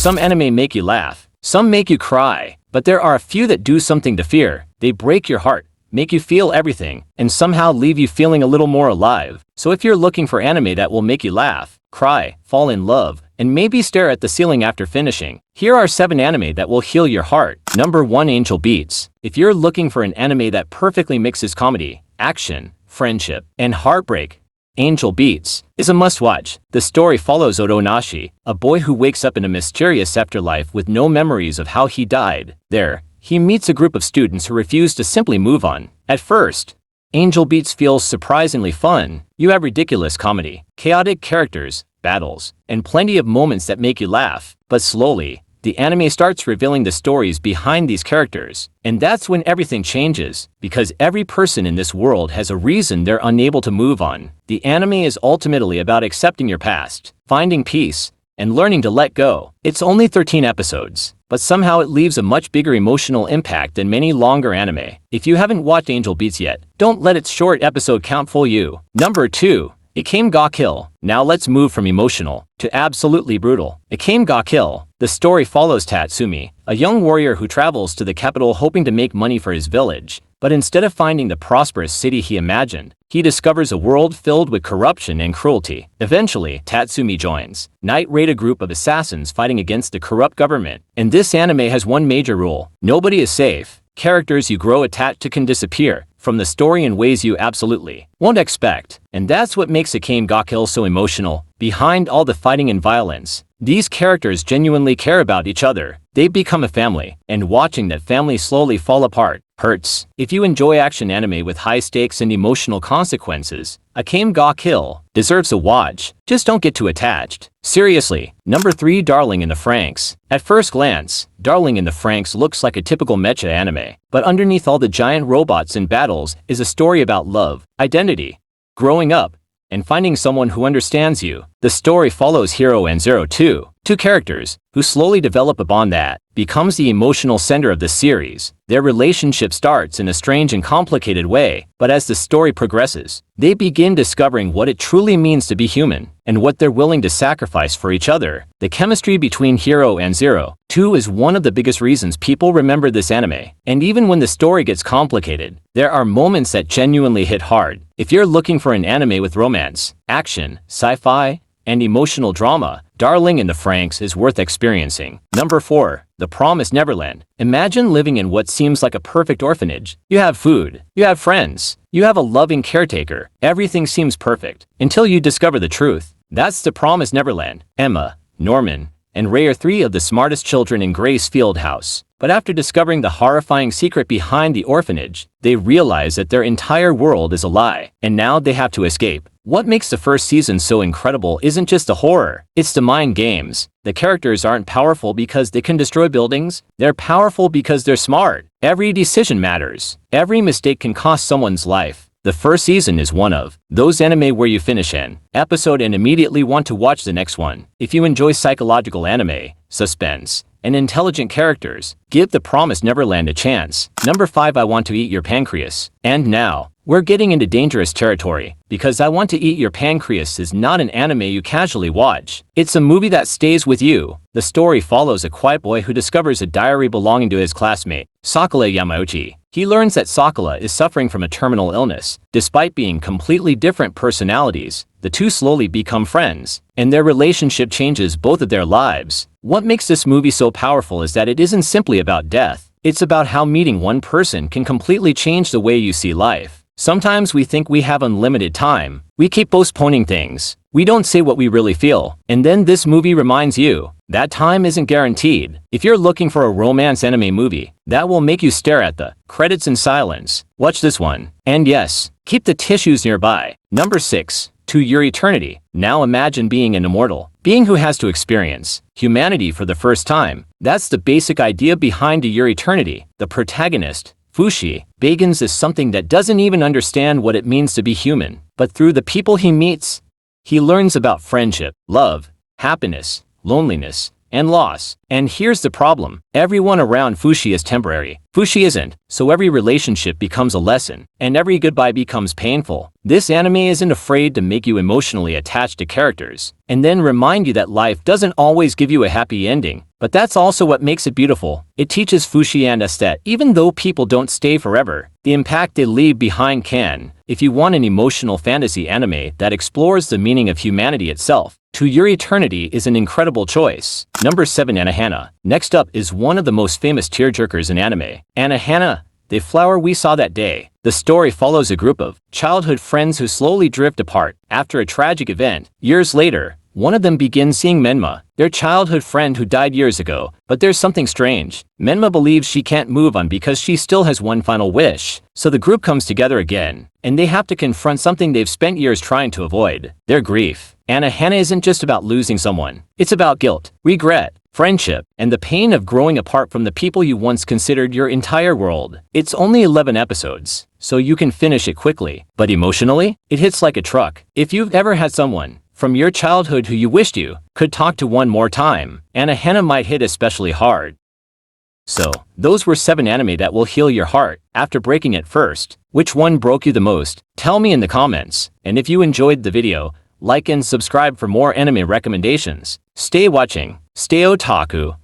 Some anime make you laugh, some make you cry, but there are a few that do something to fear. They break your heart, make you feel everything, and somehow leave you feeling a little more alive. So if you're looking for anime that will make you laugh, cry, fall in love, and maybe stare at the ceiling after finishing, here are 7 anime that will heal your heart. Number 1. Angel Beats. If you're looking for an anime that perfectly mixes comedy, action, friendship, and heartbreak, Angel Beats is a must-watch. The story follows Otonashi, a boy who wakes up in a mysterious afterlife with no memories of how he died. There, he meets a group of students who refuse to simply move on. At first, Angel Beats feels surprisingly fun. You have ridiculous comedy, chaotic characters, battles, and plenty of moments that make you laugh. But slowly, the anime starts revealing the stories behind these characters. And that's when everything changes, because every person in this world has a reason they're unable to move on. The anime is ultimately about accepting your past, finding peace, and learning to let go. It's only 13 episodes, but somehow it leaves a much bigger emotional impact than many longer anime. If you haven't watched Angel Beats yet, don't let its short episode count fool you. Number 2. Akame ga Kill. Now let's move from emotional to absolutely brutal. Akame ga Kill. The story follows Tatsumi, a young warrior who travels to the capital hoping to make money for his village. But instead of finding the prosperous city he imagined, he discovers a world filled with corruption and cruelty. Eventually, Tatsumi joins Night Raid, a group of assassins fighting against the corrupt government. And this anime has one major rule: nobody is safe. Characters you grow attached to can disappear from the story in ways you absolutely won't expect. And that's what makes Akame ga Kill so emotional. Behind all the fighting and violence, these characters genuinely care about each other. They become a family, and watching that family slowly fall apart hurts. If you enjoy action anime with high stakes and emotional consequences, Akame ga Kill deserves a watch. Just don't get too attached. Seriously. Number 3. Darling in the Franxx. At first glance, Darling in the Franxx looks like a typical mecha anime, but underneath all the giant robots and battles is a story about love, identity, growing up, and finding someone who understands you. The story follows Hero and Zero, two characters who slowly develop a bond that becomes the emotional center of the series. Their relationship starts in a strange and complicated way, but as the story progresses, they begin discovering what it truly means to be human and what they're willing to sacrifice for each other. The chemistry between Hero and Zero, two is one of the biggest reasons people remember this anime. And even when the story gets complicated, there are moments that genuinely hit hard. If you're looking for an anime with romance, action, sci-fi, and emotional drama, Darling in the Franxx is worth experiencing. Number 4. The Promised Neverland. Imagine living in what seems like a perfect orphanage. You have food, you have friends, you have a loving caretaker. Everything seems perfect until you discover the truth. That's the Promised Neverland. Emma, Norman, and Ray are 3 of the smartest children in Grace Field House. But after discovering the horrifying secret behind the orphanage, they realize that their entire world is a lie, and now they have to escape. What makes the first season so incredible isn't just the horror, it's the mind games. The characters aren't powerful because they can destroy buildings, they're powerful because they're smart. Every decision matters. Every mistake can cost someone's life. The first season is one of those anime where you finish an episode and immediately want to watch the next one. If you enjoy psychological anime, suspense, and intelligent characters, give The Promised Neverland a chance. Number 5. I Want to Eat Your Pancreas. And now, we're getting into dangerous territory, because I Want to Eat Your Pancreas is not an anime you casually watch. It's a movie that stays with you. The story follows a quiet boy who discovers a diary belonging to his classmate, Sakura Yamauchi. He learns that Sakura is suffering from a terminal illness. Despite being completely different personalities, the two slowly become friends, and their relationship changes both of their lives. What makes this movie so powerful is that it isn't simply about death. It's about how meeting one person can completely change the way you see life. Sometimes we think we have unlimited time. We keep postponing things. We don't say what we really feel. And then this movie reminds you that time isn't guaranteed. If you're looking for a romance anime movie that will make you stare at the credits in silence, watch this one. And yes, keep the tissues nearby. Number 6. To Your Eternity. Now imagine being an immortal being who has to experience humanity for the first time. That's the basic idea behind To Your Eternity. The protagonist, Fushi, begins as something that doesn't even understand what it means to be human. But through the people he meets, he learns about friendship, love, happiness, loneliness, and loss. And here's the problem. Everyone around Fushi is temporary. Fushi isn't, so every relationship becomes a lesson, and every goodbye becomes painful. This anime isn't afraid to make you emotionally attached to characters, and then remind you that life doesn't always give you a happy ending. But that's also what makes it beautiful. It teaches Fushi and us that even though people don't stay forever, the impact they leave behind can. If you want an emotional fantasy anime that explores the meaning of humanity itself, To Your Eternity is an incredible choice. Number 7. Anohana. Next up is one of the most famous tearjerkers in anime. Anohana, the flower we saw that day. The story follows a group of childhood friends who slowly drift apart after a tragic event. Years later, one of them begins seeing Menma, their childhood friend who died years ago. But there's something strange. Menma believes she can't move on because she still has one final wish. So the group comes together again, and they have to confront something they've spent years trying to avoid: their grief. Anohana isn't just about losing someone. It's about guilt, regret, friendship, and the pain of growing apart from the people you once considered your entire world. It's only 11 episodes, so you can finish it quickly. But emotionally, it hits like a truck. If you've ever had someone from your childhood who you wished you could talk to one more time, Anohana might hit especially hard. So, those were 7 anime that will heal your heart after breaking it first. Which one broke you the most? Tell me in the comments. And if you enjoyed the video, like and subscribe for more anime recommendations. Stay watching, stay otaku.